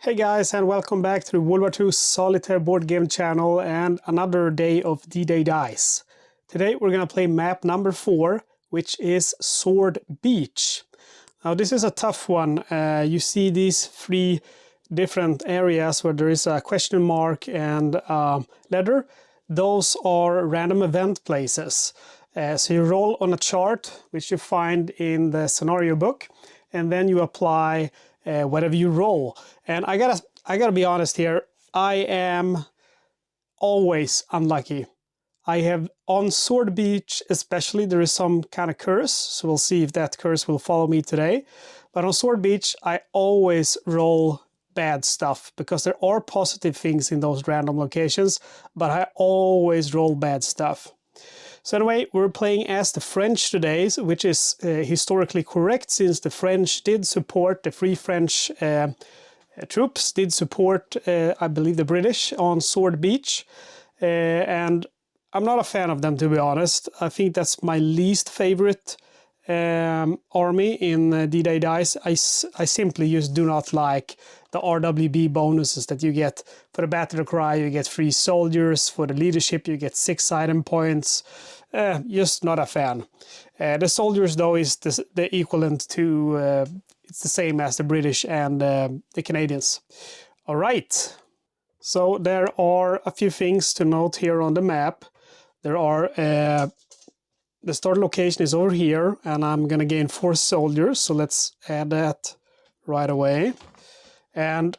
Hey guys, and welcome back to the World War II Solitaire board game channel and another day of D-Day Dice. Today we're going to play map number 4, which is Sword Beach. Now this is a tough one. You see these 3 different areas where there is a question mark and letter. Those are random event places. So you roll on a chart, which you find in the scenario book, and then you apply whatever you roll. And I gotta be honest here, I am always unlucky. I have on Sword Beach especially, there is some kind of curse, so we'll see if that curse will follow me today. But on Sword Beach, I always roll bad stuff because there are positive things in those random locations, but I always roll bad stuff. So anyway, we're playing as the French today, which is historically correct since the French did support, the Free French troops did support, I believe, the British on Sword Beach. And I'm not a fan of them, to be honest. I think that's my least favorite army in D-Day Dice. I simply just do not like the RWB bonuses that you get. For the battle cry, you get 3 soldiers. For the leadership, you get 6 item points. Just not a fan. The soldiers, though, is the equivalent to, it's the same as the British and the Canadians. All right. So there are a few things to note here on the map. There are, the start location is over here, and I'm gonna gain 4 soldiers. So let's add that right away. And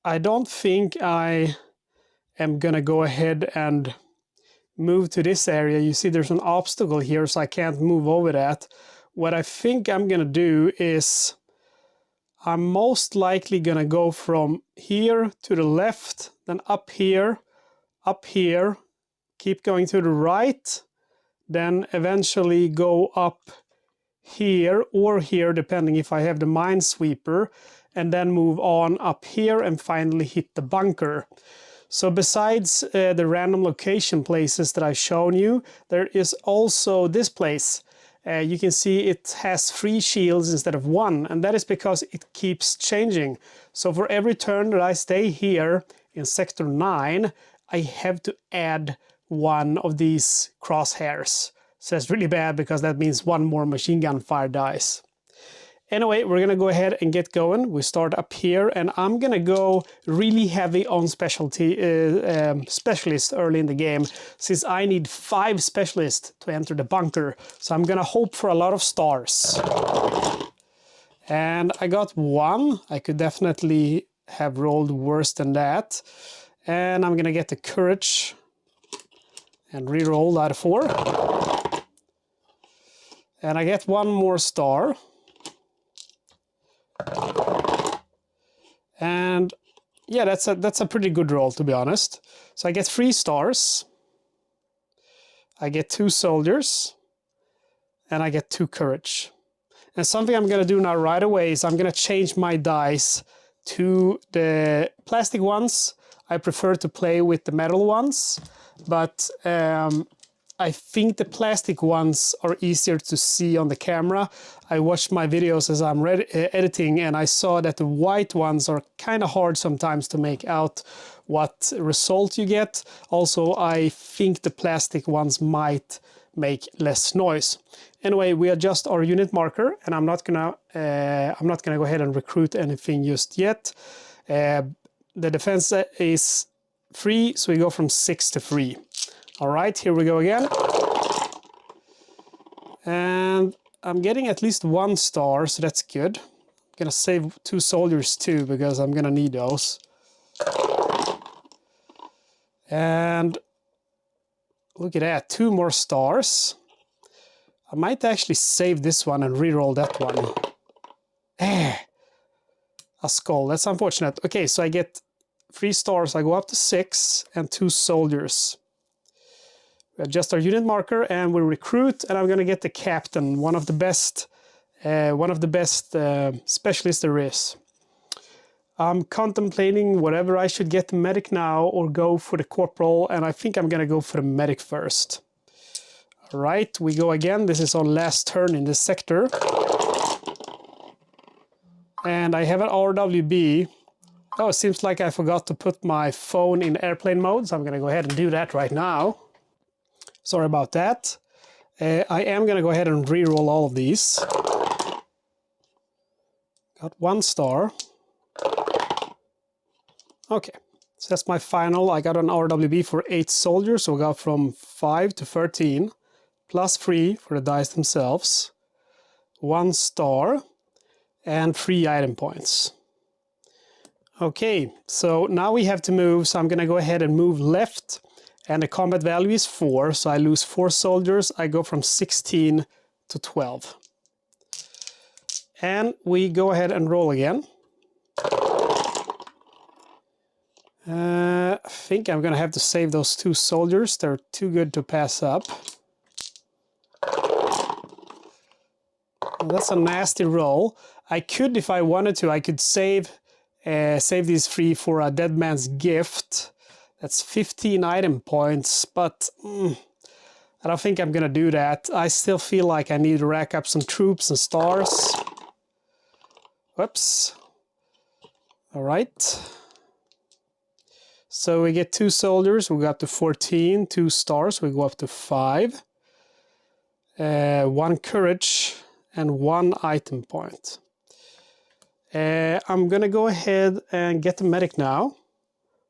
I don't think I am gonna go ahead and move to this area. You see there's an obstacle here, so I can't move over that. What I think I'm gonna do is I'm most likely gonna go from here to the left, then up here, keep going to the right, then eventually go up here or here, depending if I have the Minesweeper, and then move on up here and finally hit the bunker. So besides the random location places that I've shown you, there is also this place. You can see it has 3 shields instead of 1, and that is because it keeps changing. So for every turn that I stay here in Sector 9, I have to add 1 of these crosshairs. So it's really bad because that means 1 more machine gun fire dice. Anyway, we're gonna go ahead and get going. We start up here, and I'm gonna go really heavy on specialists early in the game, since I need 5 specialists to enter the bunker. So I'm gonna hope for a lot of stars. And I got 1. I could definitely have rolled worse than that. And I'm gonna get the courage and re-roll that 4. And I get 1 more star. And yeah, that's a pretty good roll, to be honest. So I get 3 stars, I get 2 soldiers, and I get 2 courage. And something I'm gonna do now right away is I'm gonna change my dice to the plastic ones. I prefer to play with the metal ones, but I think the plastic ones are easier to see on the camera. I watched my videos as I'm editing, and I saw that the white ones are kind of hard sometimes to make out what result you get. Also, I think the plastic ones might make less noise. Anyway, we adjust our unit marker, and I'm not gonna go ahead and recruit anything just yet. The defense is 3, so we go from 6 to 3. All right, here we go again. And I'm getting at least 1 star, so that's good. I'm gonna save 2 soldiers too, because I'm gonna need those. And look at that, 2 more stars. I might actually save this one and re-roll that one. A skull, that's unfortunate. Okay, so I get 3 stars, I go up to 6, and 2 soldiers. We adjust our unit marker and we recruit, and I'm gonna get the captain, one of the best specialists there is. I'm contemplating whether I should get the medic now or go for the corporal, and I think I'm gonna go for the medic first. All right, we go again. This is our last turn in this sector. And I have an RWB. Oh, it seems like I forgot to put my phone in airplane mode, so I'm going to go ahead and do that right now. Sorry about that. I am going to go ahead and re-roll all of these. Got 1 star. Okay, so that's my final. I got an RWB for 8 soldiers, so we got from 5 to 13, plus 3 for the dice themselves, 1 star, and 3 item points. Okay, so now we have to move, so I'm going to go ahead and move left, and the combat value is 4, so I lose 4 soldiers. I go from 16 to 12. And we go ahead and roll again. I think I'm going to have to save those 2 soldiers. They're too good to pass up. Well, that's a nasty roll. I could, if I wanted to, I could save these 3 for a dead man's gift. That's 15 item points, but I don't think I'm gonna do that. I still feel like I need to rack up some troops and stars. Whoops. All right. So we get 2 soldiers, we go up to 14, 2 stars, we go up to 5. 1 courage and 1 item point. I'm gonna go ahead and get the medic now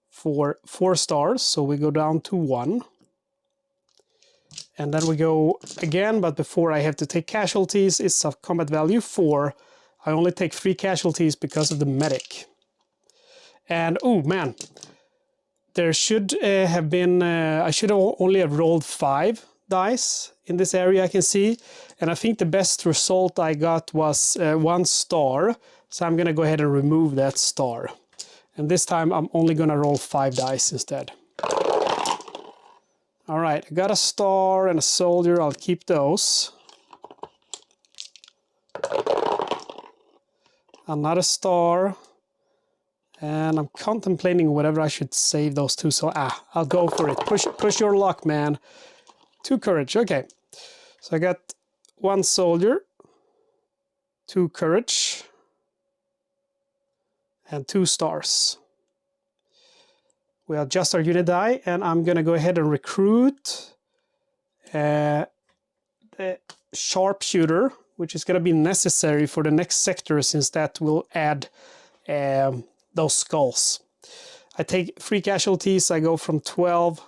for 4 stars, so we go down to 1. And then we go again, but before I have to take casualties, it's a combat value 4. I only take 3 casualties because of the medic. And oh man, there should have been, I should have only have rolled 5 dice in this area, I can see. And I think the best result I got was 1 star. So I'm gonna go ahead and remove that star. And this time I'm only gonna roll 5 dice instead. All right, I got a star and a soldier, I'll keep those. Another star. And I'm contemplating whether I should save those 2, so I'll go for it. Push your luck, man. 2 courage, okay. So I got 1 soldier, 2 courage, and 2 stars. We adjust our unit die, and I'm gonna go ahead and recruit the sharpshooter, which is gonna be necessary for the next sector, since that will add those skulls. I take 3 casualties, I go from 12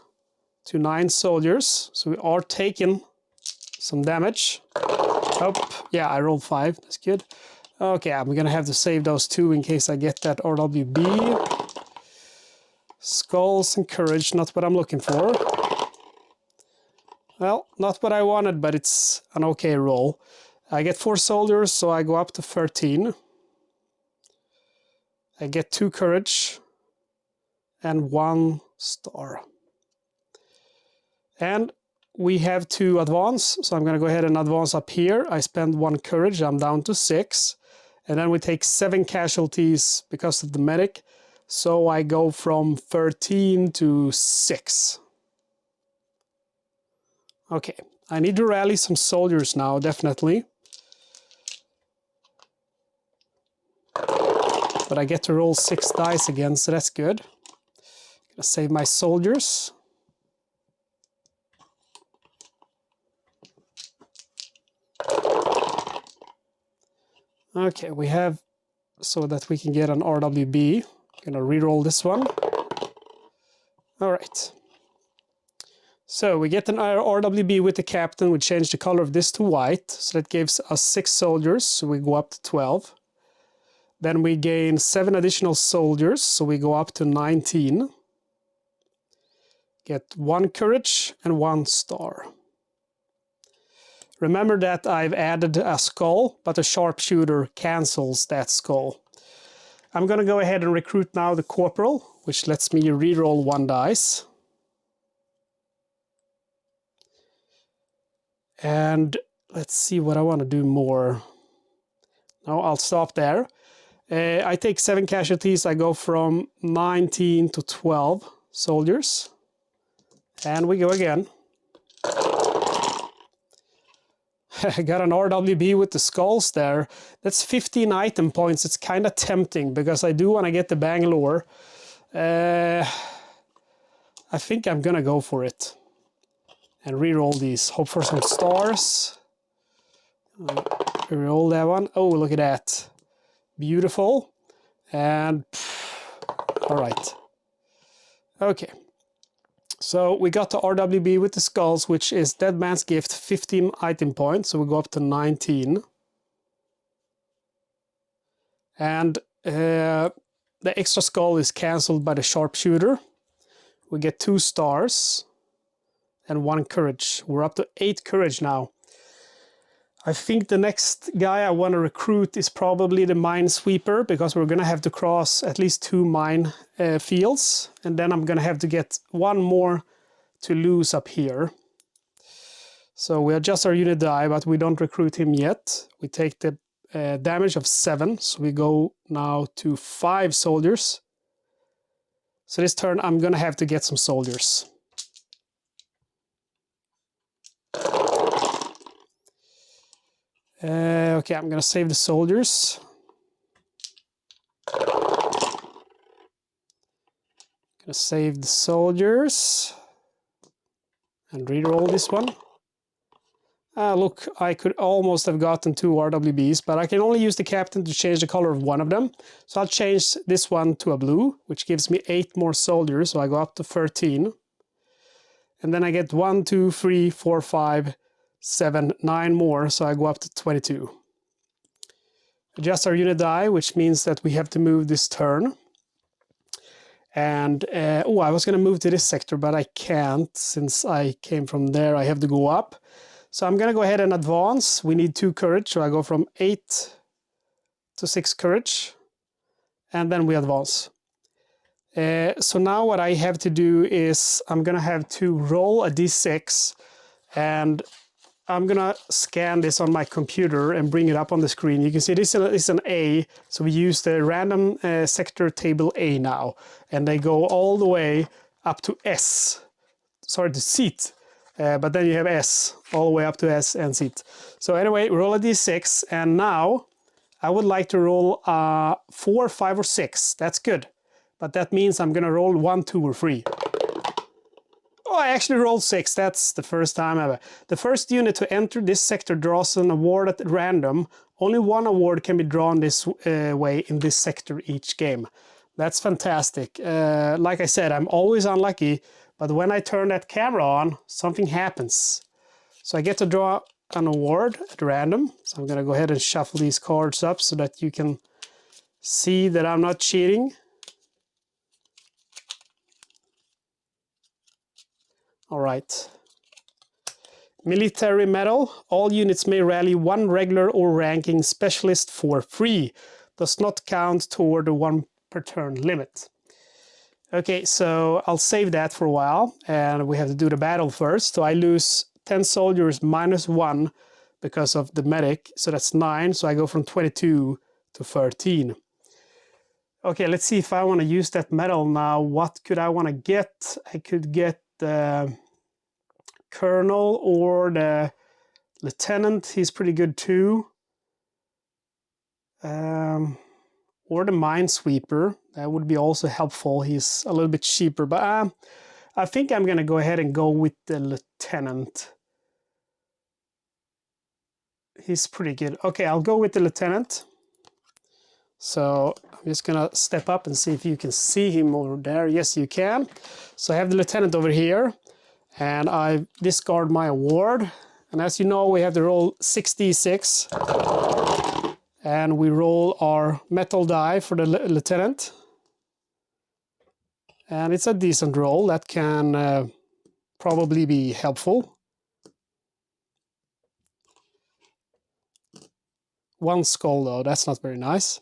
to 9 soldiers, so we are taking some damage. Oh, yeah, I rolled 5, that's good. Okay, I'm gonna have to save those 2 in case I get that RWB. Skulls and courage, not what I'm looking for. Well, not what I wanted, but it's an okay roll. I get 4 soldiers, so I go up to 13. I get 2 courage and 1 star. And we have to advance, so I'm going to go ahead and advance up here. I spend 1 courage, I'm down to 6. And then we take 7 casualties because of the medic. So I go from 13 to 6. Okay, I need to rally some soldiers now, definitely. But I get to roll 6 dice again, so that's good. Gonna save my soldiers. Okay, we have so that we can get an RWB. Gonna re-roll this one. All right. So we get an RWB with the captain. We change the color of this to white. So that gives us 6 soldiers. So we go up to 12. Then we gain 7 additional soldiers. So we go up to 19. Get 1 courage and 1 star. Remember that I've added a skull, but the sharpshooter cancels that skull. I'm going to go ahead and recruit now the corporal, which lets me re-roll 1 dice. And let's see what I want to do more. No, I'll stop there. I take 7 casualties. I go from 19 to 12 soldiers. And we go again. I got an RWB with the skulls there. That's 15 item points. It's kind of tempting because I do want to get the Bangalore. I think I'm gonna go for it and re-roll these. Hope for some stars. Re-roll that one. Oh, look at that. Beautiful. And all right. Okay. So we got the RWB with the skulls, which is Dead Man's Gift, 15 item points. So we go up to 19. And the extra skull is cancelled by the sharpshooter. We get 2 stars and 1 courage. We're up to 8 courage now. I think the next guy I want to recruit is probably the Minesweeper, because we're going to have to cross at least 2 mine fields. And then I'm going to have to get 1 more to lose up here. So we adjust our unit die, but we don't recruit him yet. We take the damage of 7. So we go now to 5 soldiers. So this turn I'm going to have to get some soldiers. Okay, I'm gonna save the soldiers. Gonna save the soldiers and reroll this one. Look, I could almost have gotten 2 RWBs, but I can only use the captain to change the color of one of them. So I'll change this one to a blue, which gives me 8 more soldiers. So I go up to 13. And then I get 1, 2, 3, 4, 5, 7, 9 more, so I go up to 22. Adjust our unit die, which means that we have to move this turn. And, oh, I was going to move to this sector, but I can't. Since I came from there, I have to go up. So I'm going to go ahead and advance. We need 2 courage, so I go from 8 to 6 courage. And then we advance. So now what I have to do is I'm going to have to roll a d6, and I'm going to scan this on my computer and bring it up on the screen. You can see this is an A, so we use the random sector table A now, and they go all the way up to S. Sorry, to seat, but then you have S, all the way up to S and seat. So anyway, roll a d6, and now I would like to roll 4, 5, or 6. That's good. But that means I'm going to roll 1, 2, or 3. Oh, I actually rolled 6. That's the first time ever. The first unit to enter this sector draws an award at random. Only 1 award can be drawn this way in this sector each game. That's fantastic. Like I said, I'm always unlucky, but when I turn that camera on, something happens. So I get to draw an award at random. So I'm going to go ahead and shuffle these cards up so that you can see that I'm not cheating. All right. Military medal. All units may rally 1 regular or ranking specialist for free. Does not count toward the 1 per turn limit. Okay, so I'll save that for a while, and we have to do the battle first. So I lose 10 soldiers minus 1 because of the medic. So that's 9. So I go from 22 to 13. Okay, let's see if I want to use that medal now. What could I want to get? I could get the colonel or the lieutenant. He's pretty good too. Or the minesweeper. That would be also helpful. He's a little bit cheaper, but I think I'm gonna go ahead and go with the lieutenant. He's pretty good. Okay, I'll go with the lieutenant. So I'm just gonna step up and see if you can see him over there. Yes, you can. So I have the lieutenant over here, and I discard my award. And as you know, we have to roll 6d6, and we roll our metal die for the lieutenant. And it's a decent roll. That can probably be helpful. 1 skull though, that's not very nice.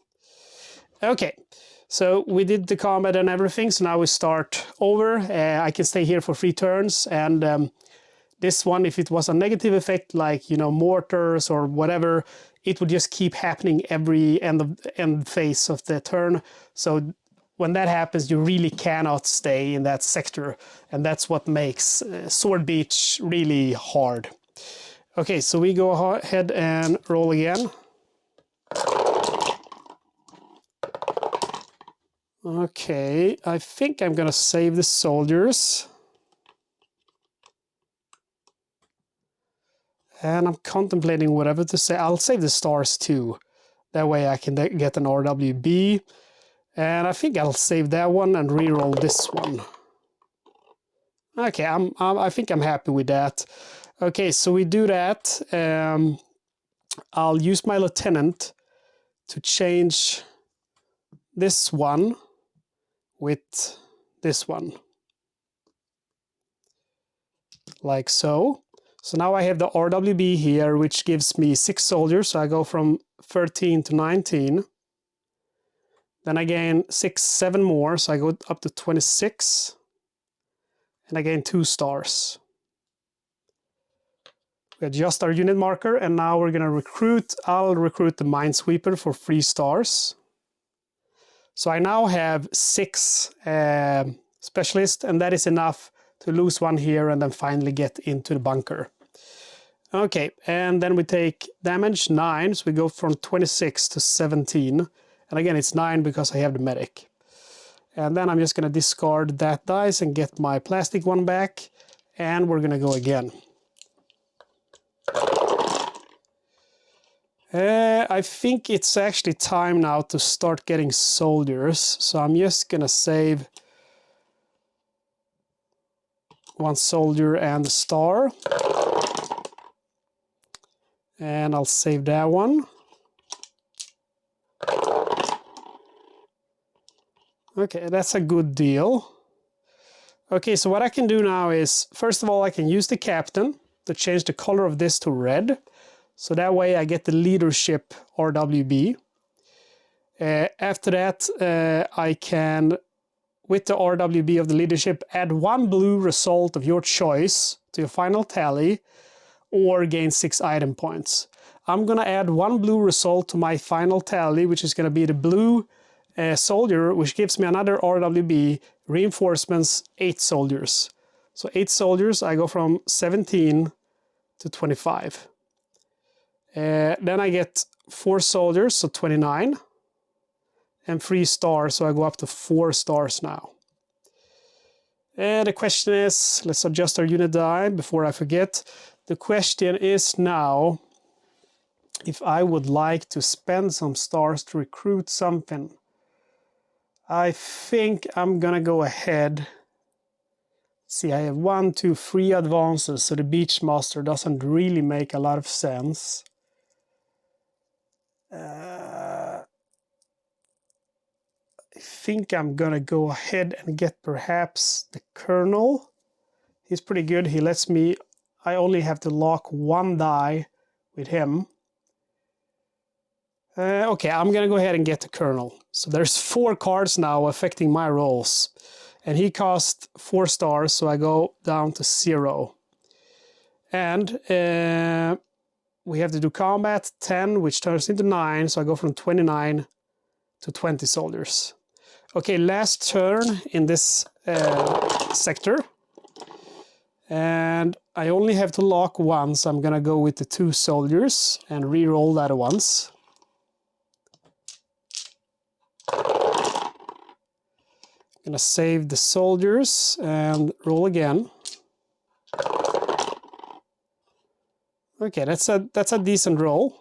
Okay, so we did the combat and everything, so now we start over. I can stay here for 3 turns, and this one, if it was a negative effect, like, you know, mortars or whatever, it would just keep happening every end phase of the turn. So when that happens, you really cannot stay in that sector, and that's what makes Sword Beach really hard. Okay, so we go ahead and roll again. Okay, I think I'm gonna save the soldiers. And I'm contemplating whatever to say. I'll save the stars too. That way I can get an RWB. And I think I'll save that one and re-roll this one. Okay, I think I'm happy with that. Okay, so we do that. I'll use my lieutenant to change this one with this one. Like so. So now I have the RWB here, which gives me 6 soldiers. So I go from 13 to 19. Then I gain 6, 7 more. So I go up to 26. And I gain 2 stars. We adjust our unit marker, and now we're going to recruit. I'll recruit the Minesweeper for 3 stars. So I now have 6 specialists, and that is enough to lose one here and then finally get into the bunker. Okay, and then we take damage 9, so we go from 26 to 17. And again, it's 9 because I have the medic. And then I'm just going to discard that dice and get my plastic one back, and we're going to go again. I think it's actually time now to start getting soldiers, so I'm just going to save 1 soldier and a star. And I'll save that one. Okay, that's a good deal. Okay, so what I can do now is, first of all, I can use the captain to change the color of this to red. So that way I get the leadership RWB. After that, I can, with the RWB of the leadership, add 1 blue result of your choice to your final tally, or gain 6 item points. I'm going to add 1 blue result to my final tally, which is going to be the blue soldier, which gives me another RWB, reinforcements 8 soldiers. So 8 soldiers, I go from 17 to 25. Then I get 4 soldiers, so 29. And 3 stars, so I go up to 4 stars now. The question is, let's adjust our unit die before I forget. The question is now if I would like to spend some stars to recruit something. I think I'm gonna go ahead. See, I have 1, 2, 3 advances, so the Beachmaster doesn't really make a lot of sense. I think I'm gonna go ahead and get perhaps the Colonel. He's pretty good. He lets me, I only have to lock 1 die with him. Okay, I'm gonna go ahead and get the Colonel. So there's 4 cards now affecting my rolls. And he costs 4 stars, so I go down to 0. And we have to do combat 10, which turns into 9, so I go from 29 to 20 soldiers. Okay, last turn in this sector. And I only have to lock 1, so I'm gonna go with the 2 soldiers and re-roll that once. Gonna save the soldiers and roll again. Okay, that's a decent roll.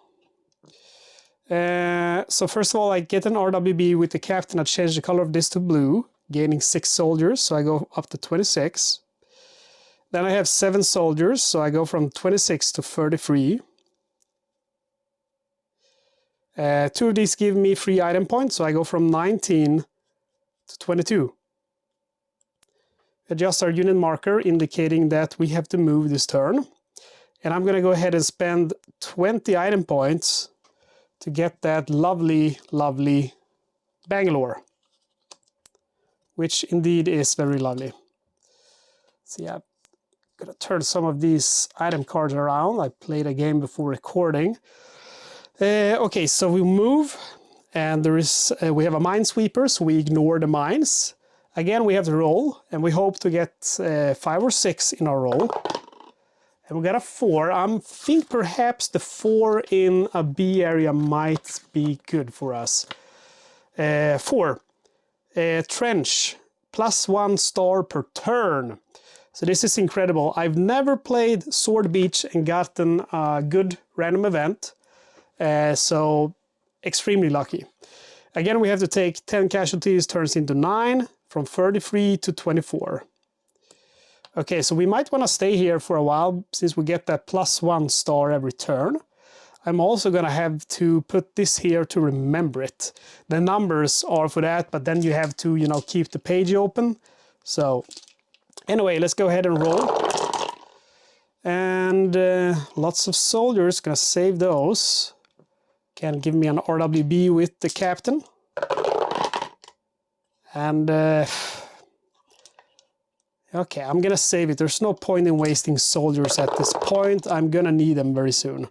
So first of all, I get an RWB with the captain. I change the color of this to blue, gaining 6 soldiers, so I go up to 26. Then I have 7 soldiers, so I go from 26 to 33. 2 of these give me 3 item points, so I go from 19 to 22. Adjust our unit marker, indicating that we have to move this turn. And I'm going to go ahead and spend 20 item points to get that lovely, lovely Bangalore, which indeed is very lovely. So yeah, I'm going to turn some of these item cards around. I played a game before recording. Okay, so we move, and there is we have a Minesweeper, so we ignore the mines. Again, we have to roll, and we hope to get 5 or 6 in our roll. And we got a 4. I think perhaps the 4 in a B area might be good for us. 4. Trench. +1 star per turn. So this is incredible. I've never played Sword Beach and gotten a good random event. So extremely lucky. Again, we have to take 10 casualties, turns into 9, from 33 to 24. Okay, so we might want to stay here for a while since we get that +1 star every turn. I'm also going to have to put this here to remember it. The numbers are for that, but then you have to, you know, keep the page open. So anyway, let's go ahead and roll. And lots of soldiers, gonna save those. Can give me an RWB with the captain. And okay, I'm gonna save it. There's no point in wasting soldiers at this point. I'm gonna need them very soon.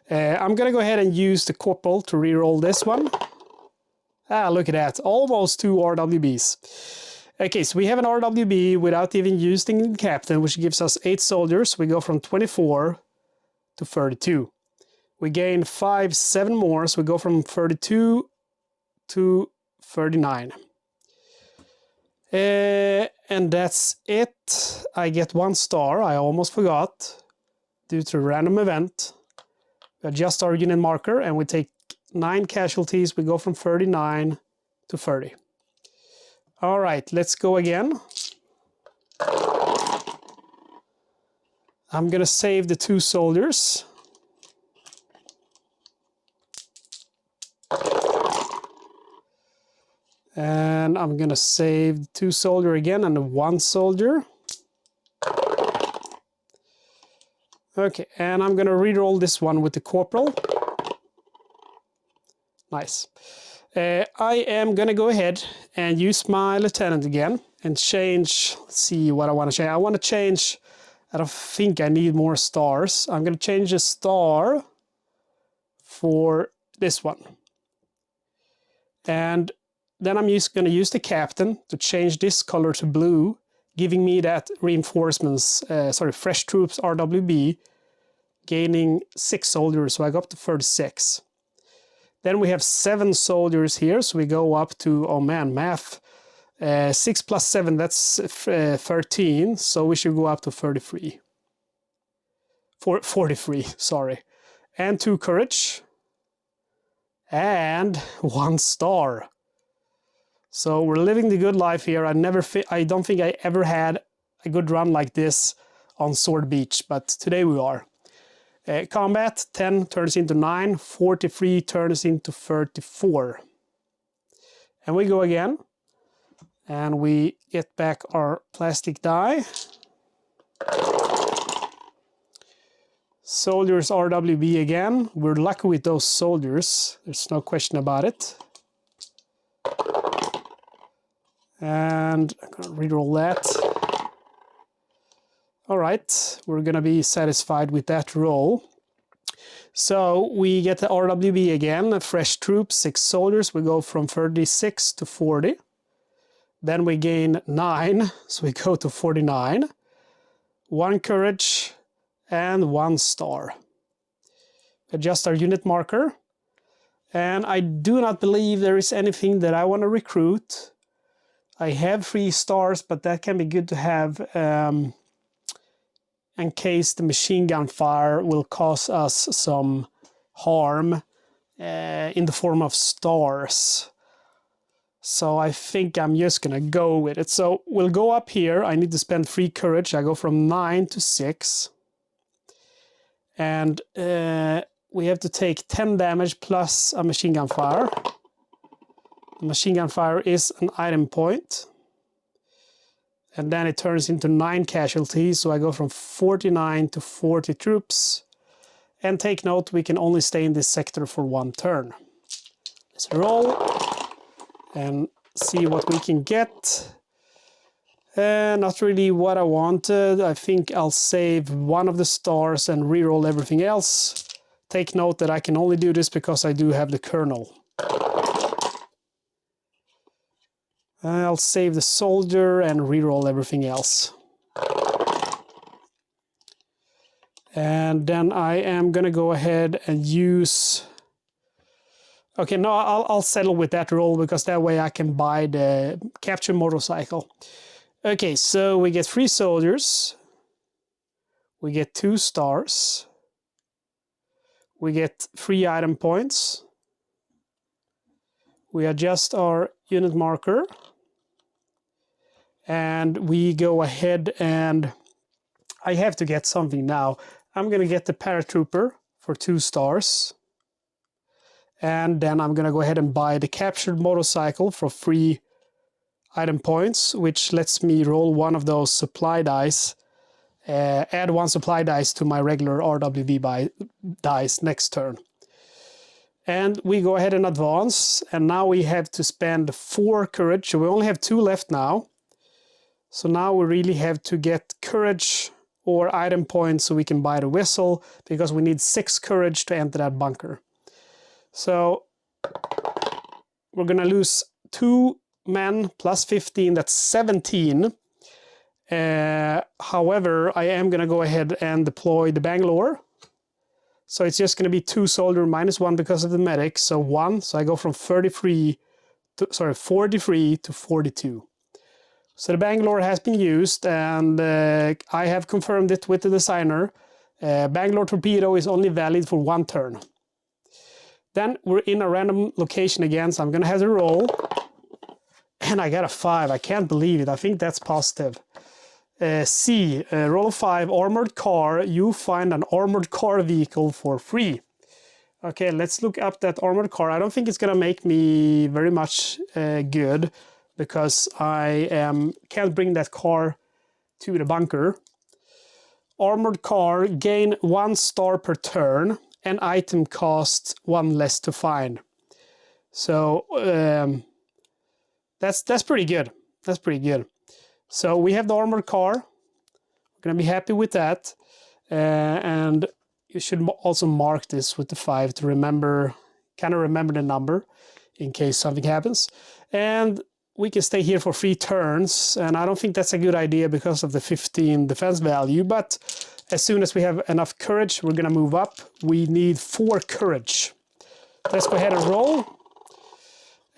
I'm gonna go ahead and use the corporal to reroll this one. Ah, look at that, almost 2 RWBs. Okay, so we have an RWB without even using the captain, which gives us 8 soldiers. We go from 24 to 32. We gain 5, 7 more, so we go from 32 to 39. And that's it. I get 1 star, I almost forgot, due to a random event. We adjust our unit marker and we take 9 casualties. We go from 39 to 30. All right, let's go again. I'm gonna save the 2 soldiers. And I'm gonna save the 2 soldier again and the 1 soldier. Okay, and I'm gonna reroll this one with the corporal. Nice. I am gonna go ahead and use my lieutenant again and change, let's see what I wanna change. I wanna change, I don't think I need more stars. I'm gonna change a star for this one. And then I'm gonna use the captain to change this color to blue, giving me that reinforcements, fresh troops RWB, gaining 6 soldiers, so I go up to 36. Then we have 7 soldiers here, so we go up to, oh man, math. 6 plus 7, that's 13, so we should go up to 33. 43, sorry. And 2 courage. And 1 star. So we're living the good life here. I don't think I ever had a good run like this on Sword Beach, but today we are. Combat, 10 turns into 9, 43 turns into 34. And we go again, and we get back our plastic die. Soldiers RWB again. We're lucky with those soldiers, there's no question about it. And I'm gonna reroll that. All right, we're gonna be satisfied with that roll. So we get the RWB again, fresh troops, 6 soldiers. We go from 36 to 40. Then we gain 9, so we go to 49. 1 courage and 1 star. Adjust our unit marker. And I do not believe there is anything that I want to recruit. I have 3 stars, but that can be good to have in case the machine gun fire will cause us some harm in the form of stars. So I think I'm just gonna go with it. So we'll go up here. I need to spend 3 courage. I go from 9 to 6. And we have to take 10 damage plus a machine gun fire. The machine gun fire is an item point. And then it turns into 9 casualties, so I go from 49 to 40 troops. And take note, we can only stay in this sector for 1 turn. Let's roll and see what we can get. Not really what I wanted. I think I'll save 1 of the stars and reroll everything else. Take note that I can only do this because I do have the colonel. I'll save the soldier and reroll everything else. And then I am gonna go ahead and use... Okay, no, I'll settle with that roll because that way I can buy the captured motorcycle. Okay, so we get 3 soldiers. We get 2 stars. We get 3 item points. We adjust our unit marker. And we go ahead and... I have to get something now. I'm gonna get the paratrooper for 2 stars. And then I'm gonna go ahead and buy the captured motorcycle for 3 item points, which lets me roll one of those supply dice, add 1 supply dice to my regular RWV dice next turn. And we go ahead and advance, and now we have to spend 4 courage. So we only have 2 left now. So now we really have to get courage or item points so we can buy the whistle, because we need 6 courage to enter that bunker. So we're gonna lose 2 men plus 15, that's 17. However, I am gonna go ahead and deploy the Bangalore. So it's just gonna be 2 soldier minus 1 because of the medic, so 1. So I go from 43 to 42. So the Bangalore has been used, and I have confirmed it with the designer. Bangalore torpedo is only valid for 1 turn. Then we're in a random location again, so I'm gonna have to roll. And I got a 5, I can't believe it, I think that's positive. Roll a 5, armored car, you find an armored car vehicle for free. Okay, let's look up that armored car. I don't think it's gonna make me very much good, because I can't bring that car to the bunker. Armored car, gain 1 star per turn, and item cost 1 less to find. So that's pretty good. That's pretty good. So we have the armored car. We're gonna be happy with that. And you should also mark this with the 5 to remember, kind of remember the number in case something happens. And we can stay here for 3 turns, and I don't think that's a good idea because of the 15 defense value, but as soon as we have enough courage, we're gonna move up. We need 4 courage. Let's go ahead and roll.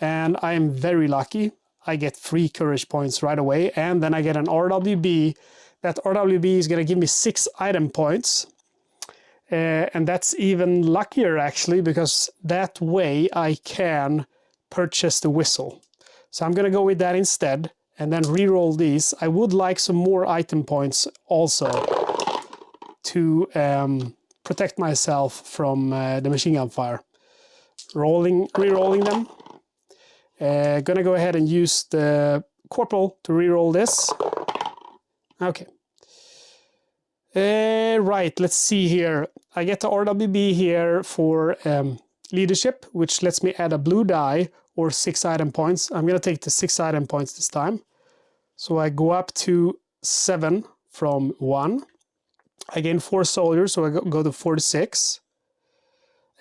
And I am very lucky. I get 3 courage points right away, and then I get an RWB. That RWB is gonna give me 6 item points. And that's even luckier actually, because that way I can purchase the whistle. So I'm gonna go with that instead, and then re-roll these. I would like some more item points also to protect myself from the machine gun fire. Re-rolling them. Gonna go ahead and use the corporal to re-roll this. Okay. Right, let's see here. I get the RWB here for leadership, which lets me add a blue die or 6 item points. I'm gonna take the 6 item points this time. So I go up to 7 from 1. I gain 4 soldiers, so I go to 46.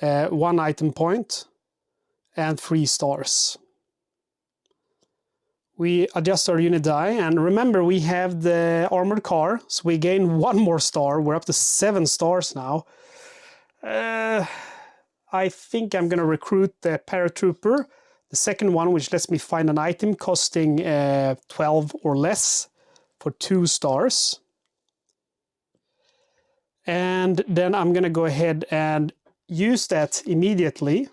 1 item point and 3 stars. We adjust our unit die, and remember we have the armored car, so we gain 1 more star. We're up to 7 stars now. I think I'm gonna recruit the paratrooper, the second one, which lets me find an item costing 12 or less for 2 stars. And then I'm gonna go ahead and use that immediately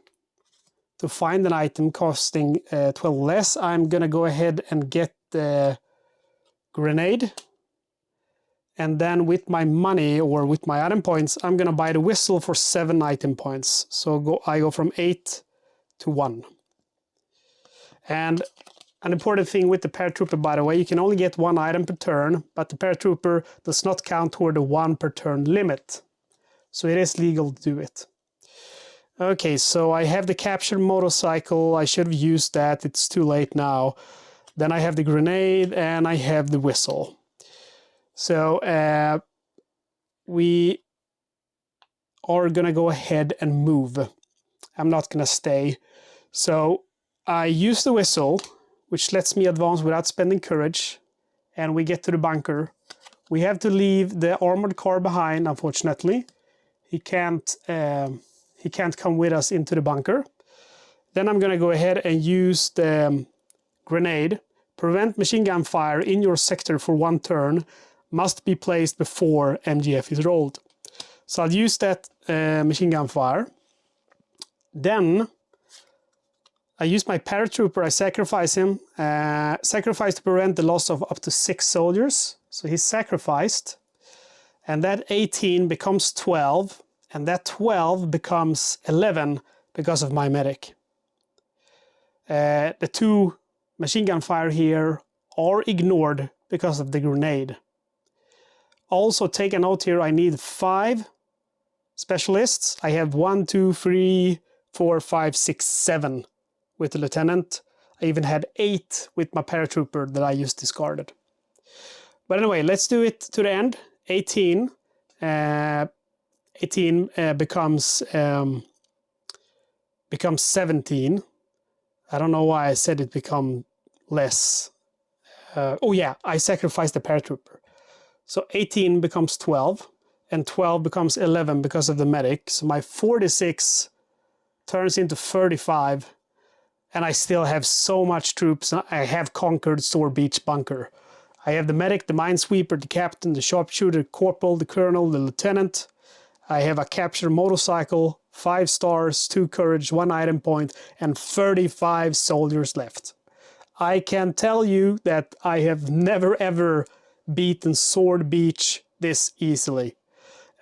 to find an item costing 12 less. I'm gonna go ahead and get the grenade. And then with my money or with my item points, I'm gonna buy the whistle for 7 item points. So I go from 8 to 1. And an important thing with the paratrooper, by the way, you can only get 1 item per turn, but the paratrooper does not count toward the 1 per turn limit. So it is legal to do it. Okay, so I have the captured motorcycle. I should have used that. It's too late now. Then I have the grenade and I have the whistle. So we are gonna go ahead and move. I'm not gonna stay. So I use the whistle, which lets me advance without spending courage, and we get to the bunker. We have to leave the armored car behind, unfortunately. He can't come with us into the bunker. Then I'm going to go ahead and use the grenade. Prevent machine gun fire in your sector for 1 turn. Must be placed before MGF is rolled. So I'll use that machine gun fire. Then I use my paratrooper. I sacrifice him. Sacrifice to prevent the loss of up to 6 soldiers. So he's sacrificed. And that 18 becomes 12. And that 12 becomes 11 because of my medic. The 2 machine gun fire here are ignored because of the grenade. Also take a note here, I need 5 specialists. I have 1, 2, 3, 4, 5, 6, 7 with the lieutenant. I even had 8 with my paratrooper that I just discarded. But anyway, let's do it to the end. 18 becomes 17. I don't know why I said it become less. Oh yeah, I sacrificed the paratrooper. So 18 becomes 12, and 12 becomes 11 because of the medic. So my 46 turns into 35, and I still have so much troops. I have conquered Sword Beach Bunker. I have the medic, the minesweeper, the captain, the sharpshooter, the corporal, the colonel, the lieutenant. I have a captured motorcycle, 5 stars, 2 courage, 1 item point, and 35 soldiers left. I can tell you that I have never ever beaten Sword Beach this easily.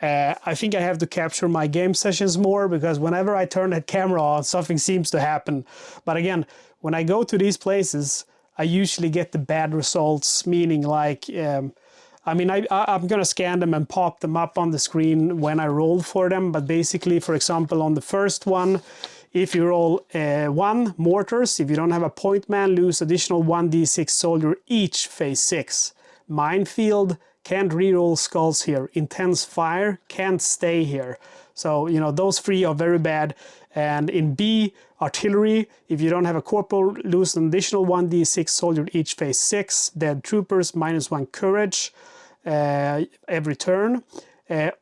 I think I have to capture my game sessions more, because whenever I turn that camera on, something seems to happen. But again, when I go to these places, I usually get the bad results, meaning like, I mean, I'm going to scan them and pop them up on the screen when I roll for them. But basically, for example, on the first one, if you roll 1 mortars, if you don't have a point man, lose additional 1d6 soldier each phase 6. Minefield, can't reroll skulls here. Intense fire, can't stay here. So, you know, those 3 are very bad. And in B, artillery, if you don't have a corporal, lose an additional 1d6 soldier each phase 6. Dead troopers, -1 courage every turn.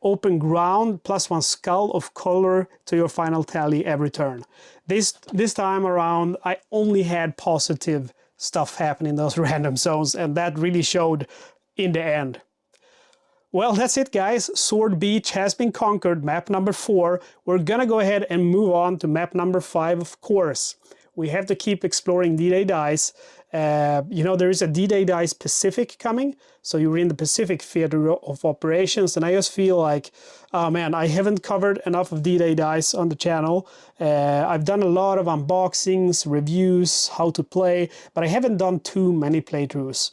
Open ground, +1 skull of color to your final tally every turn. This time around, I only had positive stuff happen in those random zones, and that really showed in the end. Well, that's it, guys. Sword Beach has been conquered, map number 4. We're gonna go ahead and move on to map number 5, of course. We have to keep exploring D-Day Dice. You know, there is a D-Day Dice Pacific coming, so you're in the Pacific Theater of Operations, and I just feel like, oh man, I haven't covered enough of D-Day Dice on the channel. I've done a lot of unboxings, reviews, how to play, but I haven't done too many playthroughs,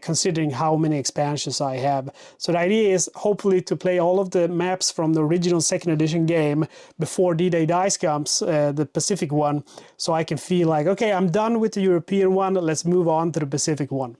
considering how many expansions I have. So the idea is hopefully to play all of the maps from the original 2nd edition game before D-Day Dice comes, the Pacific one, so I can feel like, okay, I'm done with the European one, let's move on to the Pacific one.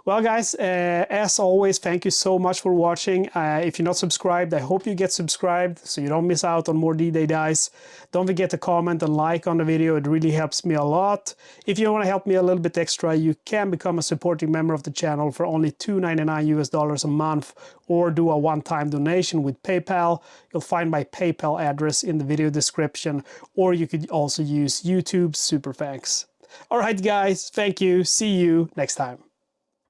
Well, guys, as always, thank you so much for watching. If you're not subscribed, I hope you get subscribed so you don't miss out on more D-Day Dice. Don't forget to comment and like on the video. It really helps me a lot. If you want to help me a little bit extra, you can become a supporting member of the channel for only $2.99 a month, or do a one-time donation with PayPal. You'll find my PayPal address in the video description, or you could also use YouTube's Super Thanks. All right, guys, thank you. See you next time.